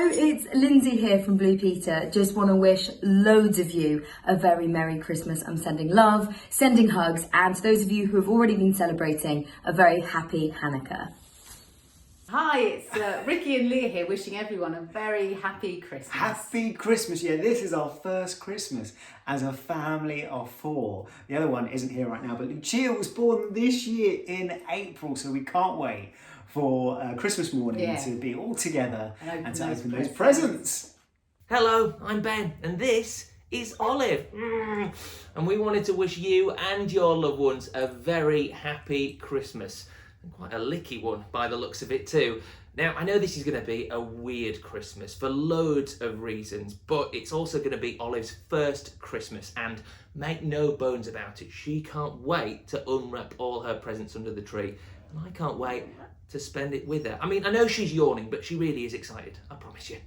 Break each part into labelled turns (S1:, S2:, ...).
S1: Hello, it's Lindsey here from Blue Peter. Just want to wish loads of you a very Merry Christmas. I'm sending love, sending hugs, and to those of you who have already been celebrating, a very happy Hanukkah.
S2: Hi, it's Ricky and Leah here wishing everyone a very happy Christmas.
S3: Happy Christmas. Yeah, this is our first Christmas as a family of 4. The other one isn't here right now, but Lucia was born this year in April, so we can't wait for Christmas morning to be all together and to open those presents.
S4: Hello, I'm Ben, and this is Olive. And we wanted to wish you and your loved ones a very happy Christmas. And quite a licky one by the looks of it too. Now, I know this is going to be a weird Christmas for loads of reasons, but it's also going to be Olive's first Christmas, and make no bones about it, she can't wait to unwrap all her presents under the tree, and I can't wait to spend it with her. I mean, I know she's yawning, but she really is excited, I promise you.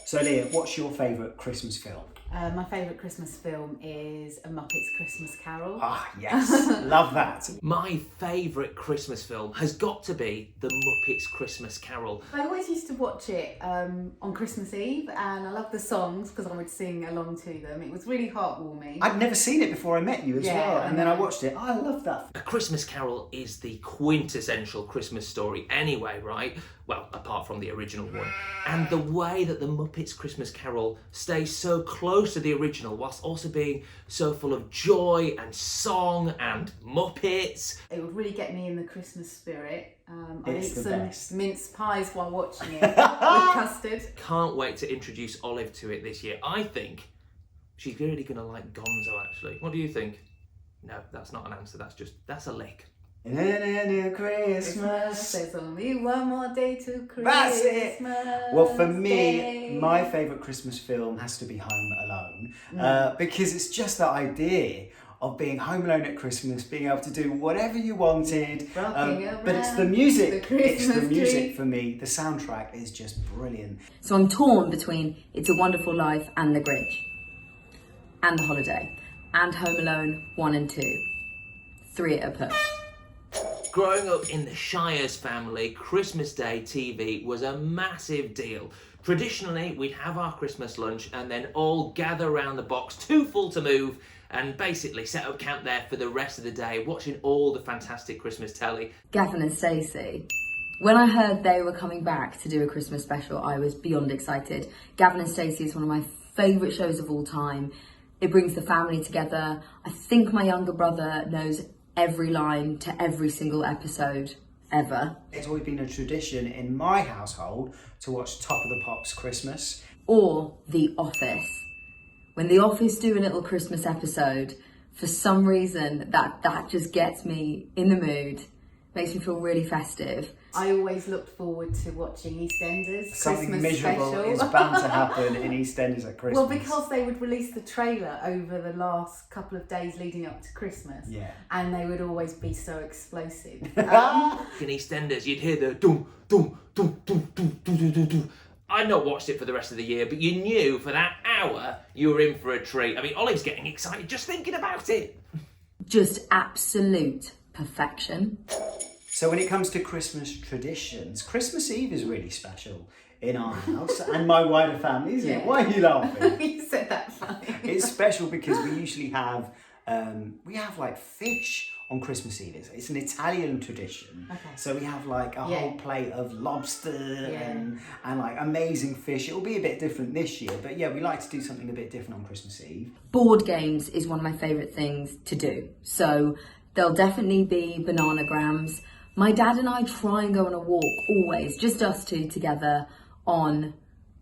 S3: So Leah, what's your favourite Christmas film?
S2: My favourite Christmas film is A Muppet's Christmas Carol.
S3: Ah, yes, love that.
S4: My favourite Christmas film has got to be The Muppets Christmas Carol.
S2: I always used to watch it on Christmas Eve, and I love the songs because I would sing along to them. It was really heartwarming.
S3: I'd never seen it before I met you as well, and then I watched it. I love that.
S4: A Christmas Carol is the quintessential Christmas story anyway, right? Well, apart from the original one. And the way that the Muppets Christmas Carol stays so close to the original whilst also being so full of joy and song and Muppets.
S2: It would really get me in the Christmas spirit. I
S3: It's
S2: ate
S3: the
S2: some
S3: best.
S2: mince pies while watching it with custard.
S4: Can't wait to introduce Olive to it this year. I think she's really going to like Gonzo, actually. What do you think? No, that's not an answer. That's a lick.
S3: In a Christmas.
S2: There's only one more day to Christmas.
S3: That's it. Well, for me,
S2: Day.
S3: my favourite Christmas film has to be Home Alone, because it's just that idea of being home alone at Christmas, being able to do whatever you wanted. But it's the music. It's the music for me. The soundtrack is just brilliant.
S1: So I'm torn between It's a Wonderful Life and The Grinch, and The Holiday, and Home Alone 1 and 2. 3 at a push.
S4: Growing up in the Shires family, Christmas Day TV was a massive deal. Traditionally, we'd have our Christmas lunch and then all gather around the box, too full to move, and basically set up camp there for the rest of the day, watching all the fantastic Christmas telly.
S1: Gavin and Stacey. When I heard they were coming back to do a Christmas special, I was beyond excited. Gavin and Stacey is one of my favourite shows of all time. It brings the family together. I think my younger brother knows every line to every single episode ever.
S3: It's always been a tradition in my household to watch Top of the Pops Christmas.
S1: Or The Office. When The Office do a little Christmas episode, for some reason that just gets me in the mood, makes me feel really festive.
S2: I always looked forward to watching EastEnders
S3: Something
S2: Christmas
S3: miserable
S2: special.
S3: is bound to happen in EastEnders at Christmas.
S2: Well, because they would release the trailer over the last couple of days leading up to Christmas.
S3: Yeah.
S2: And they would always be so explosive.
S4: In EastEnders, you'd hear the dum, dum, dum, dum, dum, dum, dum, dum, dum. I'd not watched it for the rest of the year, but you knew for that hour you were in for a treat. I mean, Olive's getting excited just thinking about it.
S1: Just absolute perfection.
S3: So when it comes to Christmas traditions, Christmas Eve is really special in our house and my wider family, isn't it? Why are you laughing?
S2: You said that funny.
S3: It's special because we usually have like fish on Christmas Eve. It's an Italian tradition.
S2: Okay.
S3: So we have like a whole plate of lobster and like amazing fish. It'll be a bit different this year, but yeah, we like to do something a bit different on Christmas Eve.
S1: Board games is one of my favourite things to do. So there'll definitely be bananagrams. My dad and I try and go on a walk always, just us two together on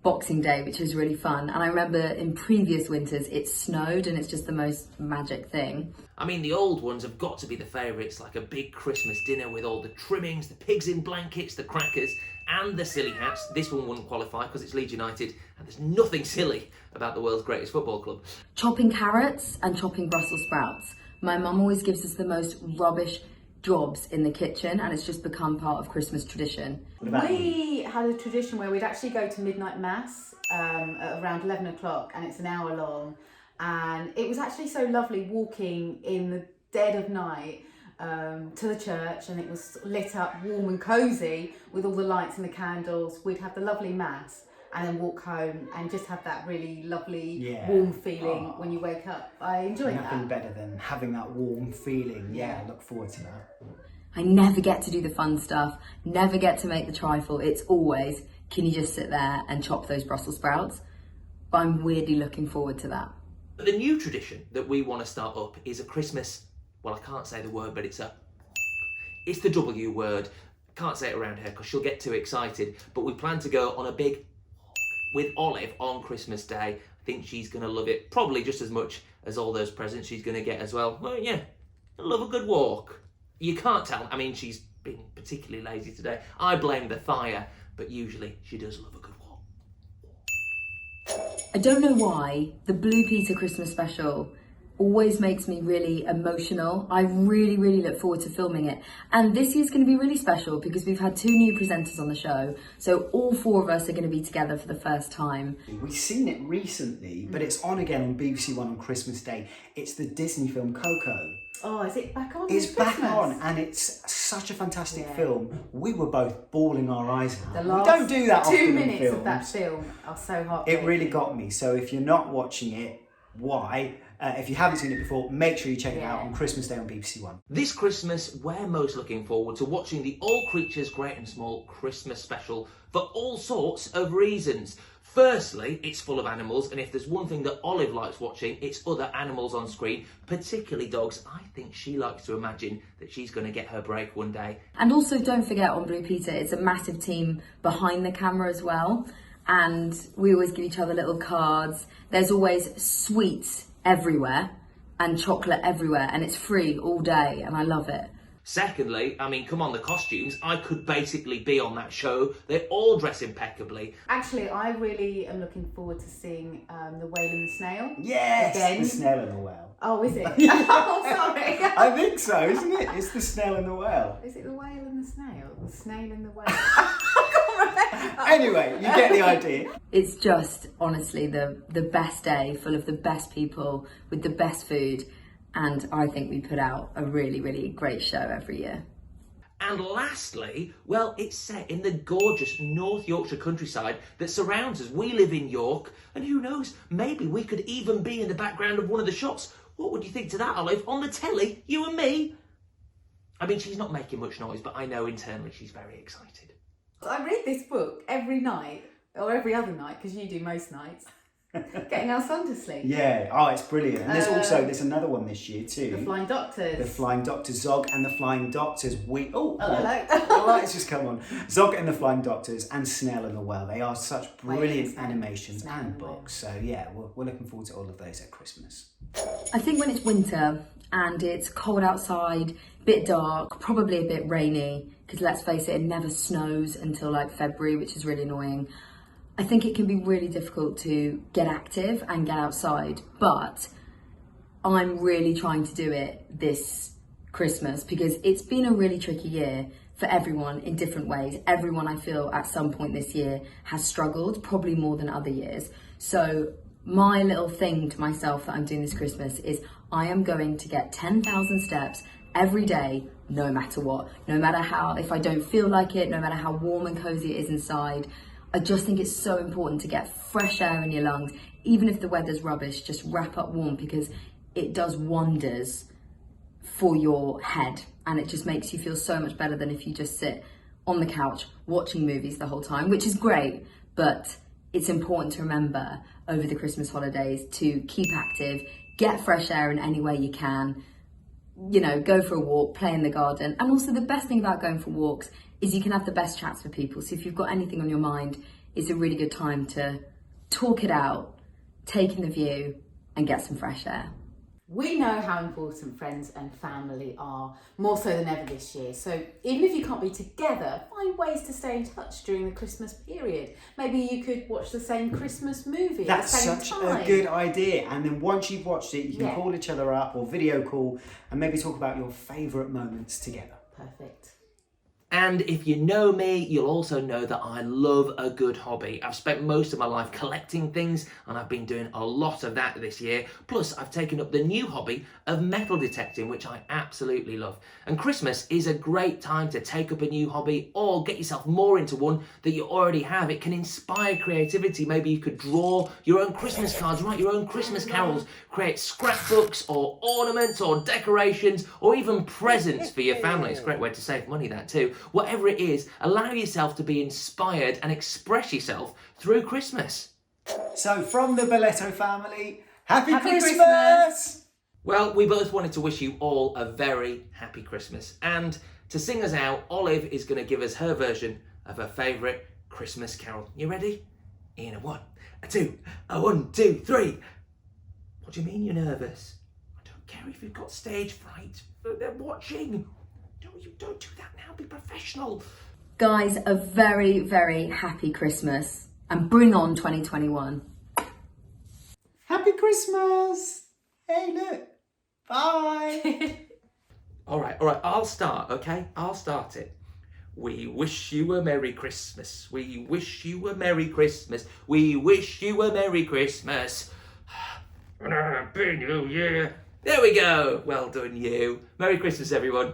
S1: Boxing Day, which is really fun. And I remember in previous winters it snowed and it's just the most magic thing.
S4: I mean, the old ones have got to be the favourites, like a big Christmas dinner with all the trimmings, the pigs in blankets, the crackers, and the silly hats. This one wouldn't qualify because it's Leeds United, and there's nothing silly about the world's greatest football club.
S1: Chopping carrots and chopping Brussels sprouts. My mum always gives us the most rubbish jobs in the kitchen, and it's just become part of Christmas tradition.
S2: We had a tradition where we'd actually go to midnight mass at around 11 o'clock, and it's an hour long. And it was actually so lovely walking in the dead of night to the church, and it was lit up warm and cosy with all the lights and the candles. We'd have the lovely mass, and then walk home and just have that really lovely
S3: Yeah.
S2: warm feeling when you wake up. I enjoy
S3: Nothing
S2: that.
S3: better than having that warm feeling. Yeah, I look forward to that.
S1: I never get to do the fun stuff, never get to make the trifle. It's always, can you just sit there and chop those Brussels sprouts? But I'm weirdly looking forward to that.
S4: The new tradition that we want to start up is a Christmas, well, I can't say the word, but it's the W word. Can't say it around her because she'll get too excited. But we plan to go on a big walk with Olive on Christmas Day. I think she's going to love it probably just as much as all those presents she's going to get as well. Well, yeah, I love a good walk. You can't tell. I mean, she's been particularly lazy today. I blame the fire, but usually she does love a good walk.
S1: I don't know why the Blue Peter Christmas special always makes me really emotional. I really, really look forward to filming it. And this year's going to be really special because we've had 2 new presenters on the show. So all 4 of us are going to be together for the first time.
S3: We've seen it recently, but it's on again on BBC One on Christmas Day. It's the Disney film Coco.
S2: Oh, is it back on?
S3: It's
S2: this
S3: back
S2: Christmas?
S3: on, and it's such a fantastic film. We were both bawling our eyes out.
S2: The last
S3: We don't do that
S2: 2
S3: often in
S2: minutes
S3: films.
S2: of that film are so heartbreaking.
S3: It really got me. So if you're not watching it, why? If you haven't seen it before, make sure you check it out on Christmas Day on BBC One.
S4: This Christmas, we're most looking forward to watching the All Creatures Great and Small Christmas special for all sorts of reasons. Firstly, it's full of animals, and if there's one thing that Olive likes watching, it's other animals on screen, particularly dogs. I think she likes to imagine that she's going to get her break one day.
S1: And also don't forget on Blue Peter, it's a massive team behind the camera as well. And we always give each other little cards. There's always sweets everywhere and chocolate everywhere, and it's free all day, and I love it.
S4: Secondly, I mean, come on, the costumes. I could basically be on that show. They all dress impeccably.
S2: Actually, I really am looking forward to seeing The Whale and the Snail.
S3: Yes,
S2: Again.
S3: the snail and the whale.
S2: Oh, is it? Oh, sorry.
S3: I think so, isn't it? It's the snail and the whale.
S2: Is it The Whale and the Snail? The Snail and the Whale?
S3: Anyway, you get the idea.
S1: It's just, honestly, the best day, full of the best people, with the best food. And I think we put out a really, really great show every year.
S4: And lastly, well, it's set in the gorgeous North Yorkshire countryside that surrounds us. We live in York, and who knows, maybe we could even be in the background of one of the shots. What would you think to that, Olive? On the telly, you and me? I mean, she's not making much noise, but I know internally she's very excited.
S2: I read this book every night, or every other night, because you do most nights, getting our son to sleep.
S3: Yeah, oh, it's brilliant. And there's another one this year too.
S2: The Flying Doctors.
S3: The Flying Doctors, Zog and the Flying Doctors.
S2: Hello.
S3: The lights just come on. Zog and the Flying Doctors and Snell and the Whale. They are such brilliant animations and books. So yeah, we're looking forward to all of those at Christmas.
S1: I think when it's winter and it's cold outside, a bit dark, probably a bit rainy, because let's face it never snows until like February, which is really annoying. I think it can be really difficult to get active and get outside, but I'm really trying to do it this Christmas because it's been a really tricky year for everyone in different ways. Everyone, I feel, at some point this year has struggled, probably more than other years. So my little thing to myself that I'm doing this Christmas is I am going to get 10,000 steps every day, no matter what, no matter how, if I don't feel like it, no matter how warm and cozy it is inside. I just think it's so important to get fresh air in your lungs. Even if the weather's rubbish, just wrap up warm because it does wonders for your head. And it just makes you feel so much better than if you just sit on the couch watching movies the whole time, which is great. But it's important to remember over the Christmas holidays to keep active, get fresh air in any way you can. You know, go for a walk, play in the garden. And also the best thing about going for walks is you can have the best chats with people. So if you've got anything on your mind, it's a really good time to talk it out, take in the view and get some fresh air.
S2: We know how important friends and family are, more so than ever this year. So even if you can't be together, find ways to stay in touch during the Christmas period. Maybe you could watch the same Christmas movie at the
S3: That's
S2: same
S3: such
S2: time.
S3: a good idea. And then once you've watched it, you can call each other up or video call and maybe talk about your favourite moments together.
S2: Perfect.
S4: And if you know me, you'll also know that I love a good hobby. I've spent most of my life collecting things, and I've been doing a lot of that this year. Plus, I've taken up the new hobby of metal detecting, which I absolutely love. And Christmas is a great time to take up a new hobby or get yourself more into one that you already have. It can inspire creativity. Maybe you could draw your own Christmas cards, write your own Christmas carols, create scrapbooks or ornaments or decorations or even presents for your family. It's a great way to save money, that too. Whatever it is, allow yourself to be inspired and express yourself through Christmas.
S3: So from the Boleto family, Happy Christmas!
S2: Christmas!
S4: Well, we both wanted to wish you all a very happy Christmas. And to sing us out, Olive is going to give us her version of her favourite Christmas carol. You ready? In a 1, a 2, a 1, 2, 3. What do you mean you're nervous? I don't care if you've got stage fright. They're watching. Don't do that now. Be professional.
S1: Guys, a very, very happy Christmas and bring on 2021.
S3: Happy Christmas! Hey, look. Bye!
S4: All right. I'll start, okay? I'll start it. We wish you a Merry Christmas. We wish you a Merry Christmas. We wish you a Merry Christmas. And a Happy New Year. There we go. Well done, you. Merry Christmas, everyone.